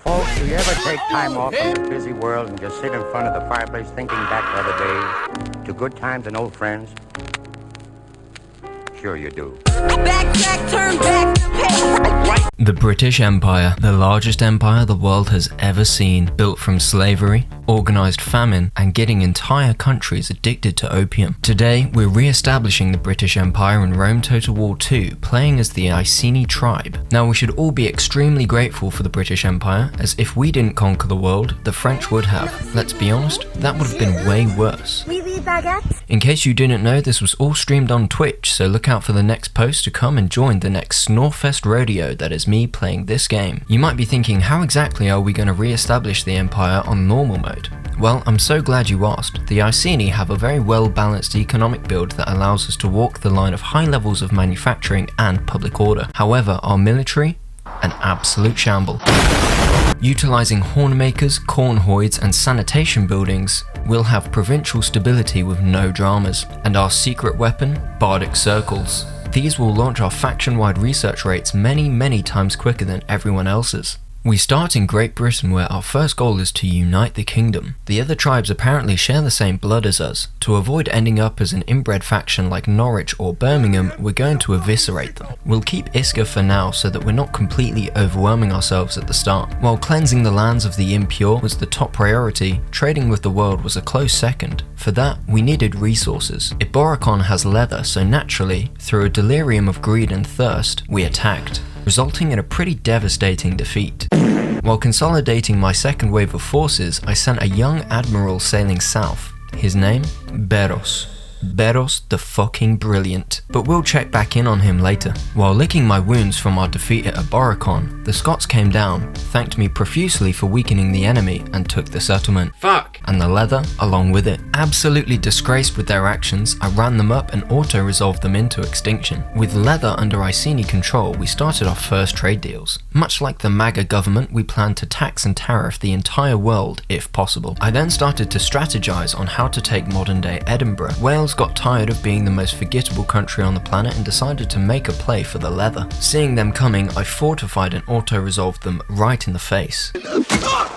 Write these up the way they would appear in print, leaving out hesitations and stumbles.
Folks, do you ever take time off from the busy world and just sit in front of the fireplace thinking back to other days, to good times and old friends? Sure you do. Backtrack, turn back, pay. The British Empire, the largest empire the world has ever seen, built from slavery, organised famine, and getting entire countries addicted to opium. Today, we're re-establishing the British Empire in Rome Total War II, playing as the Iceni tribe. Now, we should all be extremely grateful for the British Empire, as if we didn't conquer the world, the French would have. Let's be honest, that would have been way worse. In case you didn't know, this was all streamed on Twitch, so look out for the next post to come and join the next Snorefest rodeo that is me playing this game. You might be thinking, how exactly are we going to re-establish the Empire on normal mode? Well, I'm so glad you asked. The Iceni have a very well balanced economic build that allows us to walk the line of high levels of manufacturing and public order. However, our military? An absolute shamble. Utilizing hornmakers, cornhoids, and sanitation buildings, we'll have provincial stability with no dramas. And our secret weapon? Bardic circles. These will launch our faction-wide research rates many times quicker than everyone else's. We start in Great Britain, where our first goal is to unite the kingdom. The other tribes apparently share the same blood as us. To avoid ending up as an inbred faction like Norwich or Birmingham, we're going to eviscerate them. We'll keep Iska for now so that we're not completely overwhelming ourselves at the start. While cleansing the lands of the impure was the top priority, trading with the world was a close second. For that, we needed resources. Eboracon has leather, so naturally, through a delirium of greed and thirst, we attacked, resulting in a pretty devastating defeat. While consolidating my second wave of forces, I sent a young admiral sailing south. His name? Beros. Beros the fucking brilliant. But we'll check back in on him later. While licking my wounds from our defeat at Eboracon, the Scots came down, thanked me profusely for weakening the enemy, and took the settlement. Fuck! And the leather along with it. Absolutely disgraced with their actions, I ran them up and auto-resolved them into extinction. With leather under Iceni control, we started our first trade deals. Much like the MAGA government, we planned to tax and tariff the entire world if possible. I then started to strategize on how to take modern-day Edinburgh. Wales got tired of being the most forgettable country on the planet and decided to make a play for the leather. Seeing them coming, I fortified and auto-resolved them right in the face.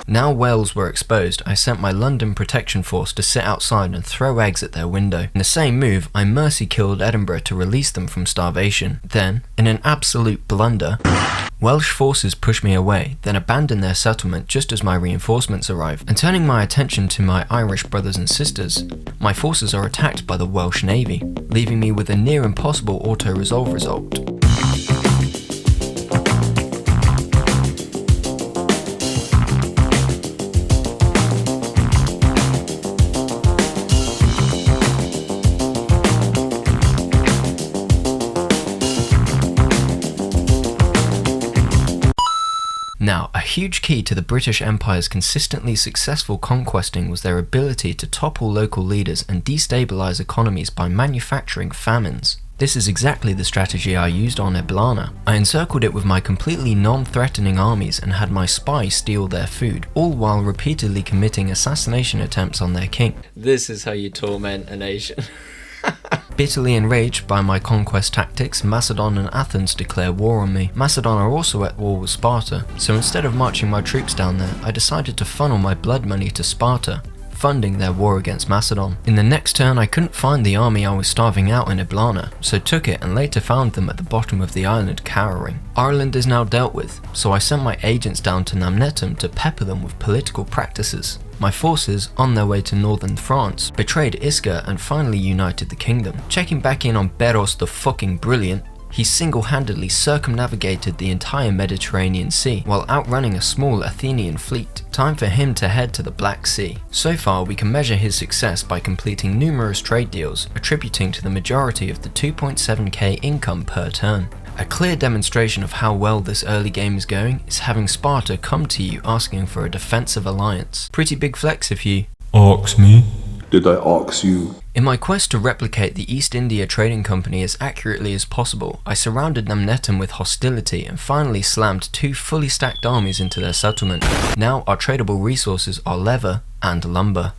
Now Wales were exposed, I sent my London protection force to sit outside and throw eggs at their window. In the same move, I mercy killed Edinburgh to release them from starvation. Then, in an absolute blunder, Welsh forces pushed me away, then abandoned their settlement just as my reinforcements arrived. And turning my attention to my Irish brothers and sisters, my forces are attacked by the Welsh Navy, leaving me with a near impossible auto-resolve result. Now, a huge key to the British Empire's consistently successful conquesting was their ability to topple local leaders and destabilize economies by manufacturing famines. This is exactly the strategy I used on Eblana. I encircled it with my completely non-threatening armies and had my spies steal their food, all while repeatedly committing assassination attempts on their king. This is how you torment a nation. Bitterly enraged by my conquest tactics, Macedon and Athens declare war on me. Macedon are also at war with Sparta, so instead of marching my troops down there, I decided to funnel my blood money to Sparta, funding their war against Macedon. In the next turn, I couldn't find the army I was starving out in Eblana, so took it and later found them at the bottom of the island cowering. Ireland is now dealt with, so I sent my agents down to Namnetum to pepper them with political practices. My forces, on their way to northern France, betrayed Iska and finally united the kingdom. Checking back in on Beros the fucking brilliant, he single-handedly circumnavigated the entire Mediterranean Sea while outrunning a small Athenian fleet. Time for him to head to the Black Sea. So far, we can measure his success by completing numerous trade deals, attributing to the majority of the 2.7k income per turn. A clear demonstration of how well this early game is going is having Sparta come to you asking for a defensive alliance. Pretty big flex if you ask me. Did I ask you? In my quest to replicate the East India Trading Company as accurately as possible, I surrounded Namnetum with hostility and finally slammed 2 fully stacked armies into their settlement. Now our tradable resources are leather and lumber.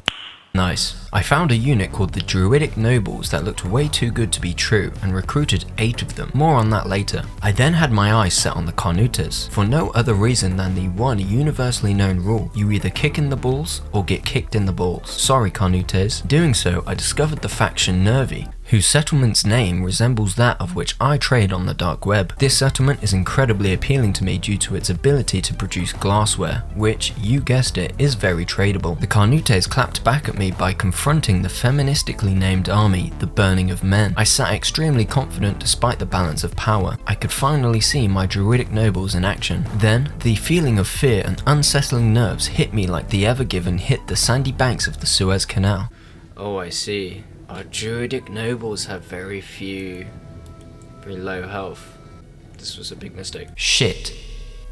Nice. I found a unit called the Druidic Nobles that looked way too good to be true and recruited 8 of them. More on that later. I then had my eyes set on the Carnutes for no other reason than the one universally known rule: you either kick in the balls or get kicked in the balls. Sorry Carnutes. Doing so, I discovered the faction Nervi, whose settlement's name resembles that of which I trade on the dark web. This settlement is incredibly appealing to me due to its ability to produce glassware, which, you guessed it, is very tradable. The Carnutes clapped back at me by confronting the feministically named army, the Burning of Men. I sat extremely confident despite the balance of power. I could finally see my Druidic nobles in action. Then, the feeling of fear and unsettling nerves hit me like the Ever Given hit the sandy banks of the Suez Canal. Oh, I see. Our Druidic nobles have very low health. This was a big mistake. Shit.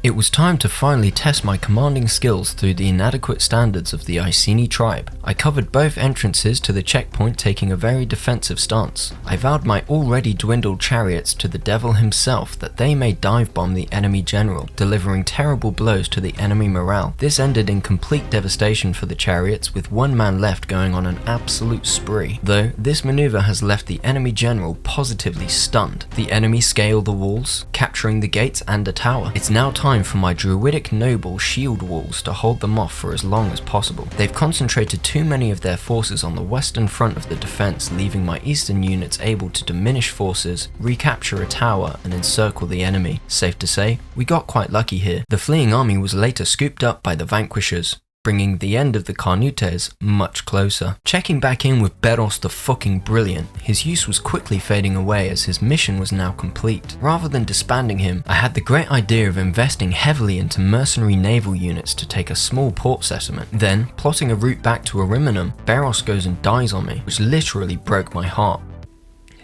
It was time to finally test my commanding skills through the inadequate standards of the Iceni tribe. I covered both entrances to the checkpoint, taking a very defensive stance. I vowed my already dwindled chariots to the devil himself that they may dive bomb the enemy general, delivering terrible blows to the enemy morale. This ended in complete devastation for the chariots, with one man left going on an absolute spree. Though, this maneuver has left the enemy general positively stunned. The enemy scale the walls, capturing the gates and a tower. It's now time for my Druidic noble shield walls to hold them off for as long as possible. They've concentrated too many of their forces on the western front of the defense, leaving my eastern units able to diminish forces, recapture a tower, and encircle the enemy. Safe to say, we got quite lucky here. The fleeing army was later scooped up by the vanquishers, bringing the end of the Carnutes much closer. Checking back in with Beros the fucking Brilliant, his use was quickly fading away as his mission was now complete. Rather than disbanding him, I had the great idea of investing heavily into mercenary naval units to take a small port settlement. Then, plotting a route back to Ariminum, Beros goes and dies on me, which literally broke my heart.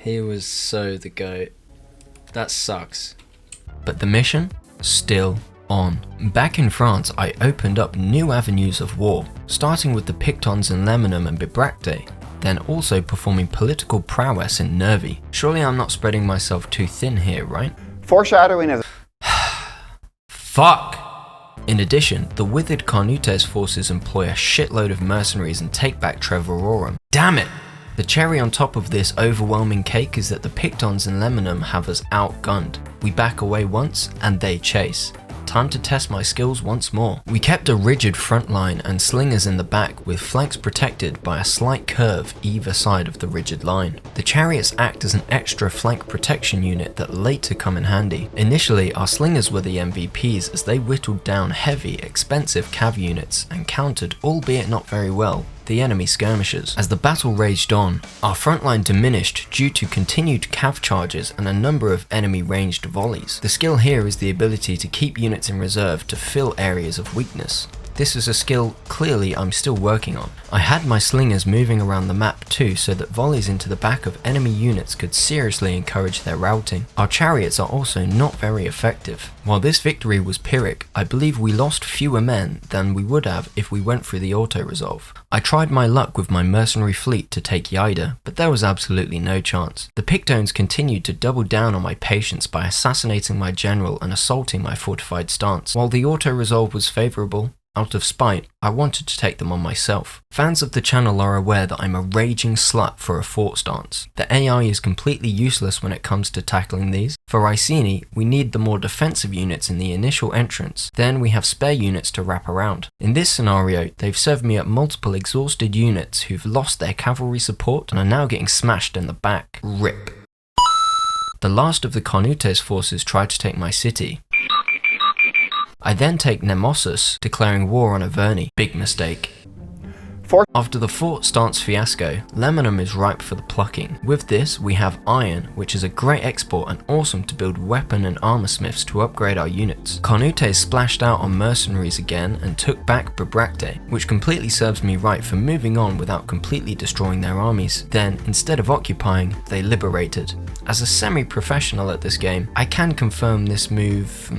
He was so the goat. That sucks. But the mission? Still on. Back in France, I opened up new avenues of war, starting with the Pictons in Leminum and Bibracte, then also performing political prowess in Nervi. Surely I'm not spreading myself too thin here, right? Foreshadowing of Fuck! In addition, the withered Carnutes forces employ a shitload of mercenaries and take back Trevororum. Damn it! The cherry on top of this overwhelming cake is that the Pictons in Leminum have us outgunned. We back away once, and they chase. Time to test my skills once more. We kept a rigid front line and slingers in the back, with flanks protected by a slight curve either side of the rigid line. The chariots act as an extra flank protection unit that later come in handy. Initially, our slingers were the MVPs as they whittled down heavy, expensive cav units and countered, albeit not very well, the enemy skirmishers. As the battle raged on, our front line diminished due to continued cav charges and a number of enemy ranged volleys. The skill here is the ability to keep units in reserve to fill areas of weakness. This is a skill clearly I'm still working on. I had my slingers moving around the map too, so that volleys into the back of enemy units could seriously encourage their routing. Our chariots are also not very effective. While this victory was Pyrrhic, I believe we lost fewer men than we would have if we went through the auto-resolve. I tried my luck with my mercenary fleet to take Yaida, but there was absolutely no chance. The Pictones continued to double down on my patience by assassinating my general and assaulting my fortified stance. While the auto-resolve was favourable, out of spite, I wanted to take them on myself. Fans of the channel are aware that I'm a raging slut for a fort stance. The AI is completely useless when it comes to tackling these. For Iceni, we need the more defensive units in the initial entrance, then we have spare units to wrap around. In this scenario, they've served me up multiple exhausted units who've lost their cavalry support and are now getting smashed in the back. RIP. The last of the Carnutes forces tried to take my city. I then take Nemesis, declaring war on Averni. Big mistake. After the fort stance fiasco, Leminum is ripe for the plucking. With this, we have iron, which is a great export and awesome to build weapon and armor smiths to upgrade our units. Carnutes splashed out on mercenaries again and took back Bibracte, which completely serves me right for moving on without completely destroying their armies. Then, instead of occupying, they liberated. As a semi-professional at this game, I can confirm this move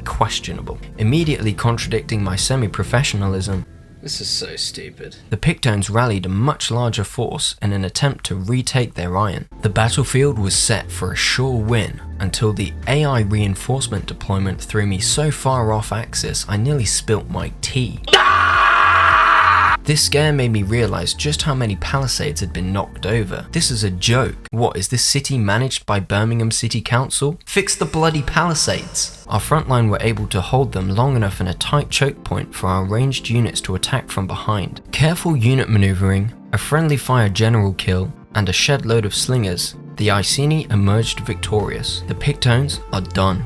questionable. Immediately contradicting my semi-professionalism, This is so stupid. the Pictones rallied a much larger force in an attempt to retake their iron. The battlefield was set for a sure win until the AI reinforcement deployment threw me so far off axis I nearly spilt my tea. This scare made me realize just how many palisades had been knocked over. This is a joke. What, is this city managed by Birmingham City Council? Fix the bloody palisades! Our front line were able to hold them long enough in a tight choke point for our ranged units to attack from behind. Careful unit maneuvering, a friendly fire general kill, and a shed load of slingers, the Iceni emerged victorious. The Pictones are done.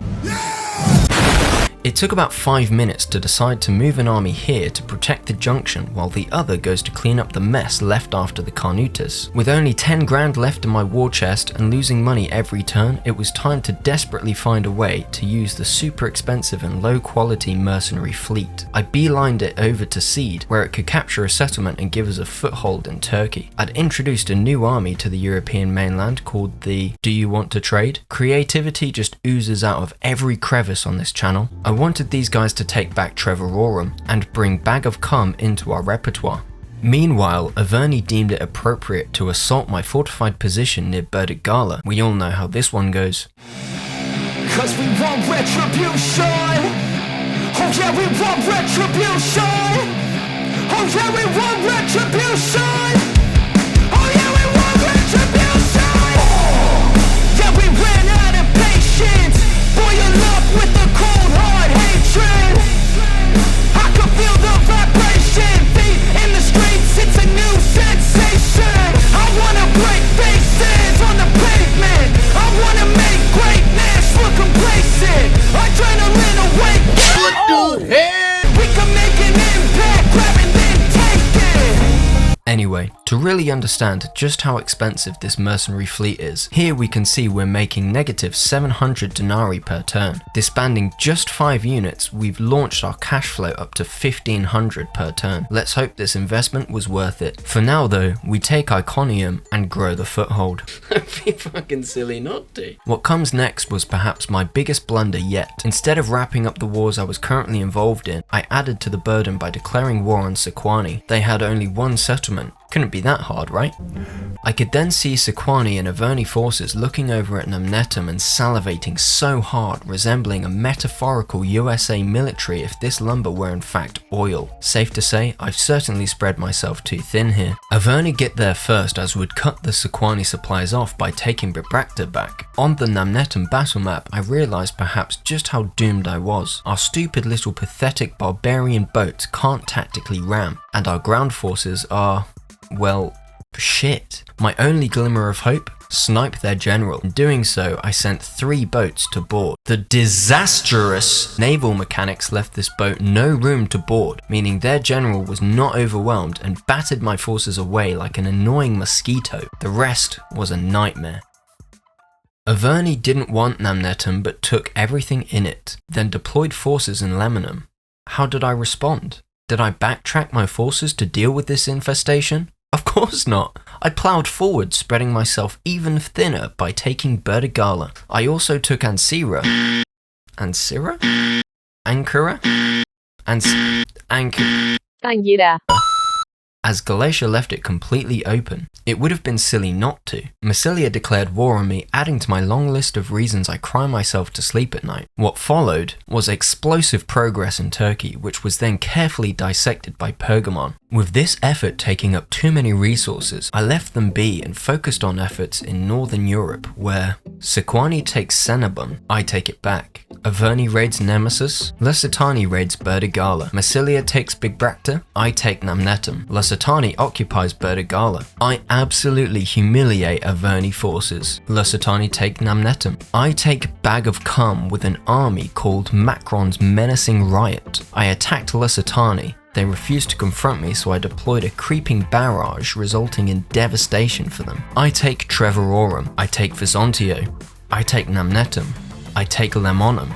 It took about 5 minutes to decide to move an army here to protect the junction while the other goes to clean up the mess left after the Carnutus. With only 10 grand left in my war chest and losing money every turn, it was time to desperately find a way to use the super expensive and low quality mercenary fleet. I beelined it over to Seed, where it could capture a settlement and give us a foothold in Turkey. I'd introduced a new army to the European mainland called the Do You Want to Trade? Creativity just oozes out of every crevice on this channel. I wanted these guys to take back Trevororum and bring Bag of Cum into our repertoire. Meanwhile, Averni deemed it appropriate to assault my fortified position near Berdigala. We all know how this one goes. Cause we want retribution. Oh yeah, we want retribution. Oh yeah, we want retribution. Oh yeah, we want retribution. Yeah, we ran out of patience. Boil up with the cold hard hatred. I can feel the vibration. Feet in the streets, it's a new sensation. I wanna break faces on the pavement. I wanna make greatness look complacent. Adrenaline awake. What the hell? We can make an impact, grab and then take it. Anyway, to really understand just how expensive this mercenary fleet is, here we can see we're making negative 700 denarii per turn. Disbanding just 5 units, we've launched our cash flow up to 1500 per turn. Let's hope this investment was worth it. For now though, we take Iconium and grow the foothold. That'd be fucking silly not to. What comes next was perhaps my biggest blunder yet. Instead of wrapping up the wars I was currently involved in, I added to the burden by declaring war on Sequani. They had only one settlement. Couldn't be that hard, right? I could then see Sequani and Averni forces looking over at Namnetum and salivating so hard, resembling a metaphorical USA military if this lumber were in fact oil. Safe to say, I've certainly spread myself too thin here. Averni get there first as would cut the Sequani supplies off by taking Bibracta back. On the Namnetum battle map, I realised perhaps just how doomed I was. Our stupid little pathetic barbarian boats can't tactically ram, and our ground forces are, well, shit. My only glimmer of hope? Snipe their general. In doing so, I sent 3 boats to board. The disastrous naval mechanics left this boat no room to board, meaning their general was not overwhelmed and battered my forces away like an annoying mosquito. The rest was a nightmare. Averni didn't want Namnetum but took everything in it, then deployed forces in Lemanum. How did I respond? Did I backtrack my forces to deal with this infestation? Of course not. I ploughed forward, spreading myself even thinner by taking Berdigala. I also took Ancira. Ancira? Ankara? Angira. As Galatia left it completely open. It would have been silly not to. Massilia declared war on me, adding to my long list of reasons I cry myself to sleep at night. What followed was explosive progress in Turkey, which was then carefully dissected by Pergamon. With this effort taking up too many resources, I left them be and focused on efforts in Northern Europe, where Sequani takes Cenabon, I take it back. Averni raids Nemesis, Lusitani raids Berdigala. Massilia takes Bibracta, I take Namnetum. Lusitani occupies Berdigala. I absolutely humiliate Averni forces. Lusitani take Namnetum. I take Bag of Cum with an army called Macron's Menacing Riot. I attacked Lusitani. They refused to confront me, so I deployed a creeping barrage, resulting in devastation for them. I take Trevororum. I take Visontio. I take Namnetum. I take Lemonum.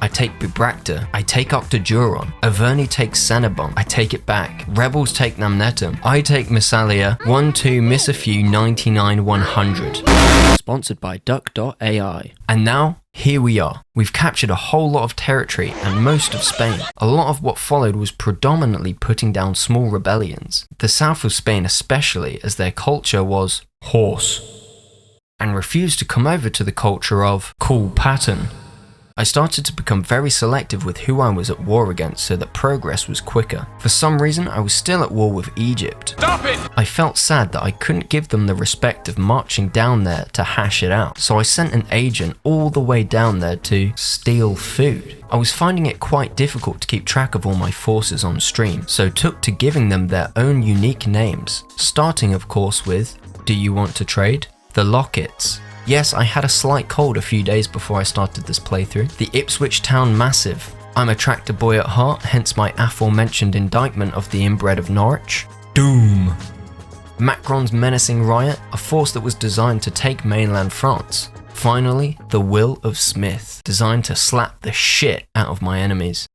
I take Bibracta. I take Octoduron. Averni takes Cenabon. I take it back. Rebels take Namnetum. I take Massalia. 1-2 miss a few 99 100. Sponsored by Duck.ai. And now, here we are. We've captured a whole lot of territory and most of Spain. A lot of what followed was predominantly putting down small rebellions. The south of Spain especially, as their culture was horse, and refused to come over to the culture of cool pattern. I started to become very selective with who I was at war against so that progress was quicker. For some reason, I was still at war with Egypt. Stop it! I felt sad that I couldn't give them the respect of marching down there to hash it out, so I sent an agent all the way down there to steal food. I was finding it quite difficult to keep track of all my forces on stream, so took to giving them their own unique names, starting of course with, do you want to trade? The Lockets. Yes, I had a slight cold a few days before I started this playthrough. The Ipswich Town Massive. I'm a tractor boy at heart, hence my aforementioned indictment of the inbred of Norwich. Doom. Macron's menacing riot, a force that was designed to take mainland France. Finally, the Will of Smith, designed to slap the shit out of my enemies.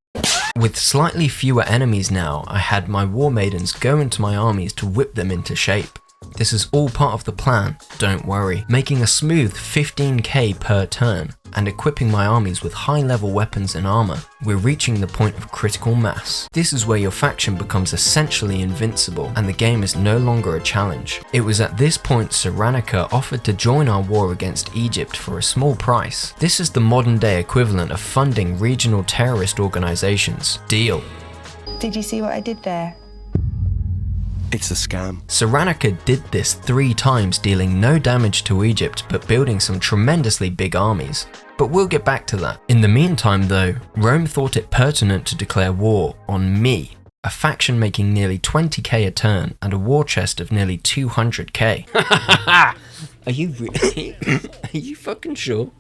With slightly fewer enemies now, I had my war maidens go into my armies to whip them into shape. This is all part of the plan, don't worry, making a smooth 15k per turn and equipping my armies with high level weapons and armor. We're reaching the point of critical mass. This is where your faction becomes essentially invincible and the game is no longer a challenge. It was at this point Cyrenaica offered to join our war against Egypt for a small price. This is the modern day equivalent of funding regional terrorist organizations. Deal. Did you see what I did there? It's a scam. Cyrenaica did this 3 times, dealing no damage to Egypt but building some tremendously big armies. But we'll get back to that. In the meantime though, Rome thought it pertinent to declare war on me, a faction making nearly 20k a turn and a war chest of nearly 200k. Are you really? Are you fucking sure?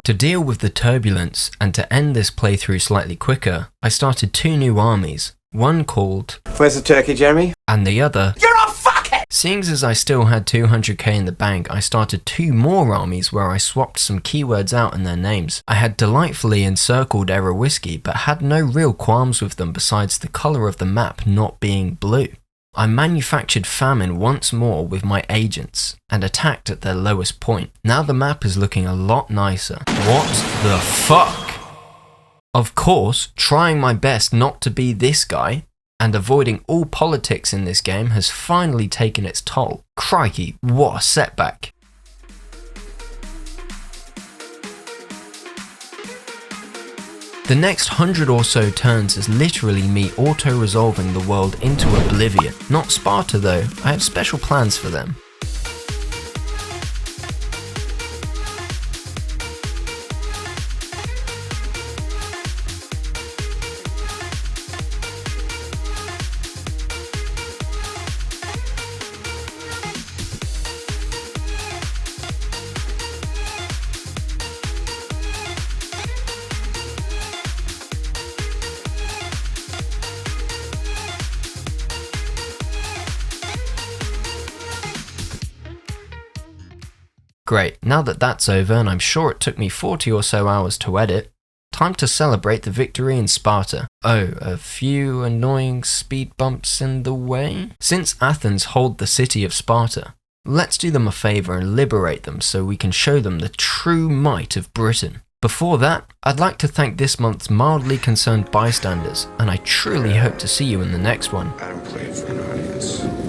To deal with the turbulence and to end this playthrough slightly quicker, I started 2 new armies. One called Where's the turkey, Jeremy? and the other You're a fuckhead! Seeing as I still had 200k in the bank, I started 2 more armies where I swapped some keywords out in their names. I had delightfully encircled Era Whiskey but had no real qualms with them besides the colour of the map not being blue. I manufactured famine once more with my agents and attacked at their lowest point. Now the map is looking a lot nicer. What the fuck? Of course, trying my best not to be this guy and avoiding all politics in this game has finally taken its toll. Crikey, what a setback. The next 100 or so turns is literally me auto-resolving the world into oblivion. Not Sparta though, I have special plans for them. Great, now that that's over and I'm sure it took me 40 or so hours to edit, time to celebrate the victory in Sparta. Oh, a few annoying speed bumps in the way? Since Athens hold the city of Sparta, let's do them a favour and liberate them so we can show them the true might of Britain. Before that, I'd like to thank this month's mildly concerned bystanders, and I truly hope to see you in the next one. I'm playing for an audience.